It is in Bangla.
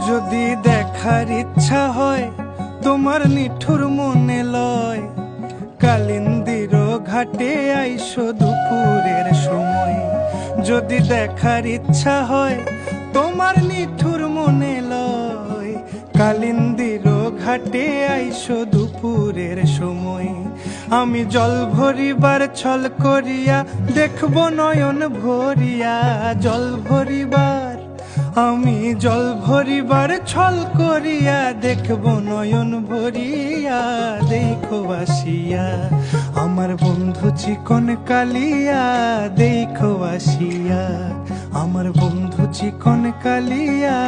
যদি দেখার ইচ্ছা হয় তোমার নিঠুর মনে লয়, কালিন্দির ঘাটে আইসো দুপুরের সময়। যদি দেখার ইচ্ছা হয় তোমার নিঠুর মনে লয়, কালিন্দির ঘাটে আইসো দুপুরের সময়। আমি জল ভরিবার ছল করিয়া দেখব নয়ন ভরিয়া, জল ভরিবার আমি জল ভরিবার ছল করিয়া দেখব নয়ন ভরিয়া। দেখো আসিয়া আমার বন্ধু চিকন কালিয়া, দেখো আসিয়া আমার বন্ধু চিকন কালিয়া।